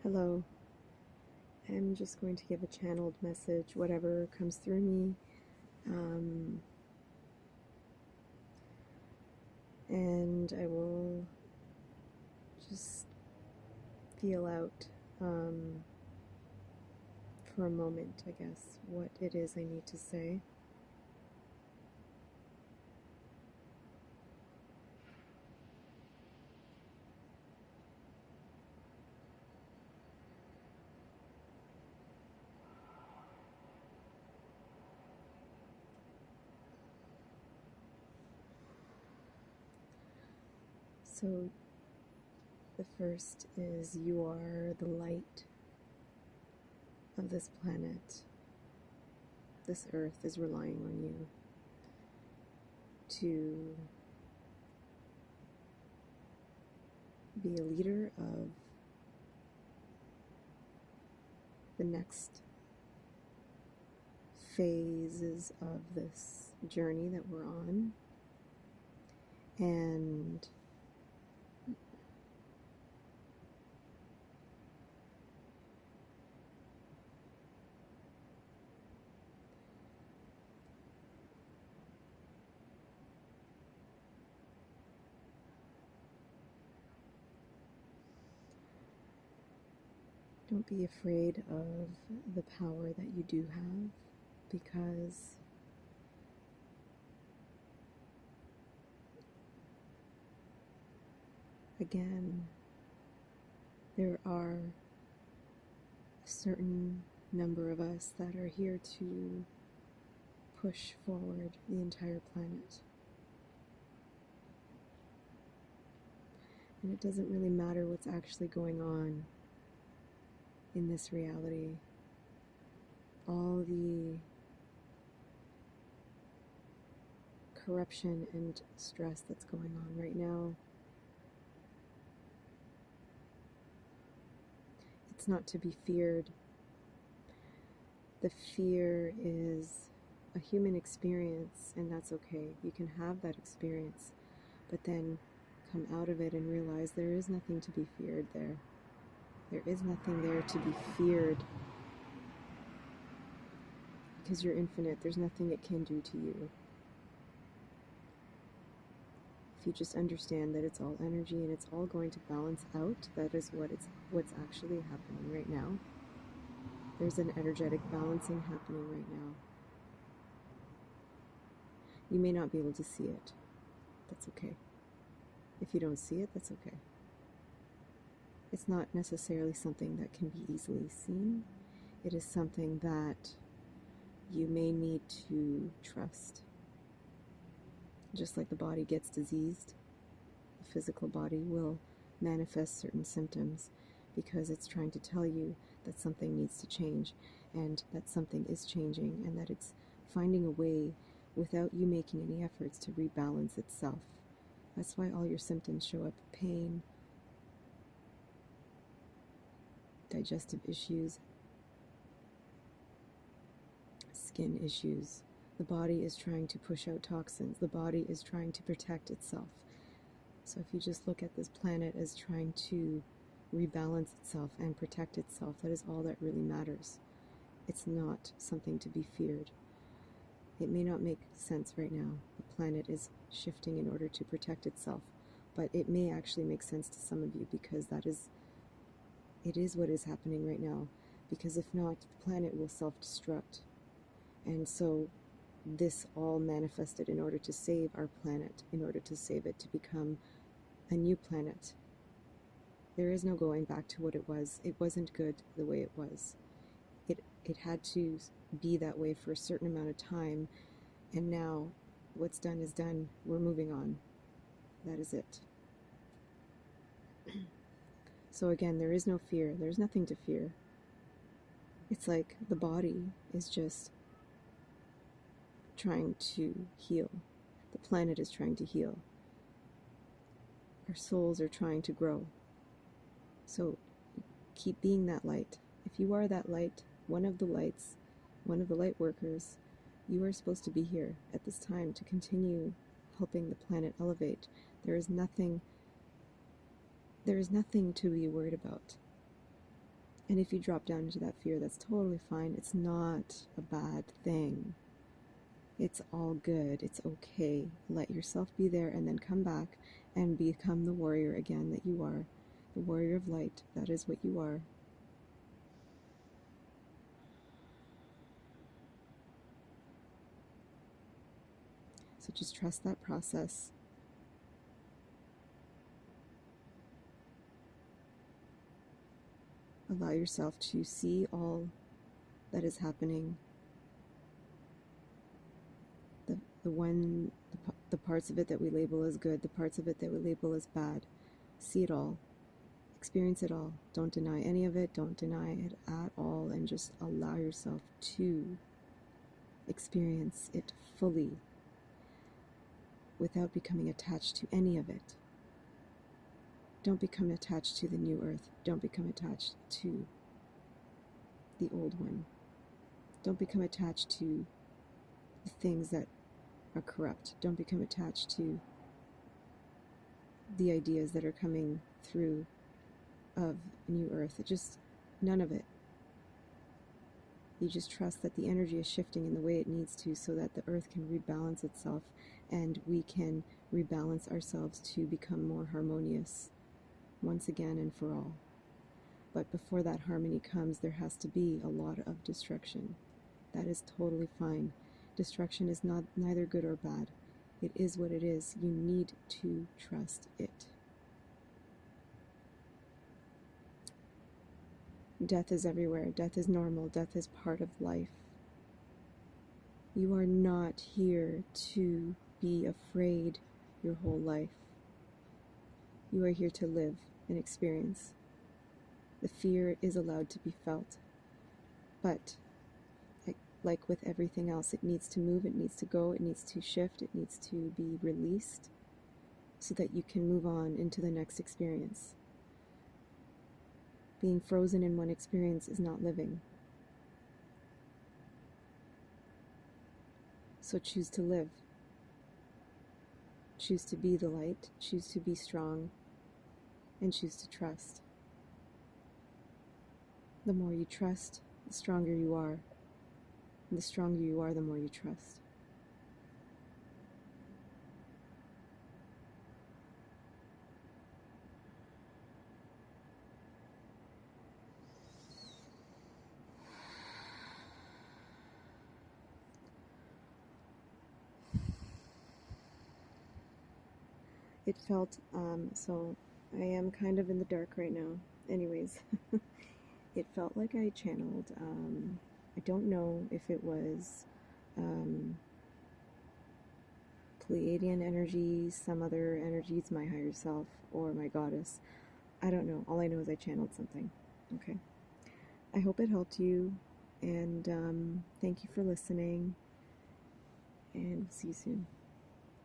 Hello. I'm just going to give a channeled message, whatever comes through me. And I will just feel out for a moment, I guess, what it is I need to say. So the first is you are the light of this planet. This earth is relying on you to be a leader of the next phases of this journey that we're on. And don't be afraid of the power that you do have, because again, there are a certain number of us that are here to push forward the entire planet. And it doesn't really matter what's actually going on in this reality. All the corruption and stress that's going on right now, it's not to be feared. The fear is a human experience, and that's okay. You can have that experience, but then come out of it and realize there is nothing to be feared there. There is nothing there to be feared, because you're infinite. There's nothing it can do to you. If you just understand that it's all energy and it's all going to balance out, that is what's actually happening right now. There's an energetic balancing happening right now. You may not be able to see it. That's okay. If you don't see it, that's okay. It's not necessarily something that can be easily seen. It is something that you may need to trust. Just like the body gets diseased, the physical body will manifest certain symptoms because it's trying to tell you that something needs to change, and that something is changing, and that it's finding a way without you making any efforts to rebalance itself. That's why all your symptoms show up: pain, digestive issues, skin issues. The body is trying to push out toxins. The body is trying to protect itself. So if you just look at this planet as trying to rebalance itself and protect itself, that is all that really matters. It's not something to be feared. It may not make sense right now. The planet is shifting in order to protect itself, but it may actually make sense to some of you, because it is what is happening right now. Because if not, the planet will self-destruct. And so this all manifested in order to save our planet, in order to save it to become a new planet. There is no going back to what it was. It wasn't good the way it was. It had to be that way for a certain amount of time, and now what's done is done. We're moving on. That is it. So again, there is no fear. There's nothing to fear. It's like the body is just trying to heal. The planet is trying to heal. Our souls are trying to grow. So keep being that light. If you are that light, one of the lights, one of the light workers, you are supposed to be here at this time to continue helping the planet elevate. There is nothing to be worried about. And if you drop down into that fear, that's totally fine. It's not a bad thing. It's all good. It's okay. Let yourself be there and then come back and become the warrior again that you are. The warrior of light. That is what you are. So just trust that process. Allow yourself to see all that is happening. The parts of it that we label as good, the parts of it that we label as bad. See it all. Experience it all. Don't deny any of it. Don't deny it at all. And just allow yourself to experience it fully without becoming attached to any of it. Don't become attached to the new earth. Don't become attached to the old one. Don't become attached to the things that are corrupt. Don't become attached to the ideas that are coming through of new earth. Just none of it. You just trust that the energy is shifting in the way it needs to so that the earth can rebalance itself and we can rebalance ourselves to become more harmonious once again and for all. But before that harmony comes, there has to be a lot of destruction. That is totally fine. Destruction is neither good or bad. It is what it is. You need to trust it. Death is everywhere. Death is normal. Death is part of life. You are not here to be afraid your whole life. You are here to live and experience. The fear is allowed to be felt. But like with everything else, it needs to move, it needs to go, it needs to shift, it needs to be released so that you can move on into the next experience. Being frozen in one experience is not living. So choose to live. Choose to be the light, choose to be strong, and choose to trust. The more you trust, the stronger you are. And the stronger you are, the more you trust. It felt, so I am kind of in the dark right now. Anyways, it felt like I channeled, I don't know if it was Pleiadian energies, some other energies, my higher self, or my goddess. I don't know. All I know is I channeled something. Okay. I hope it helped you, and thank you for listening, and see you soon.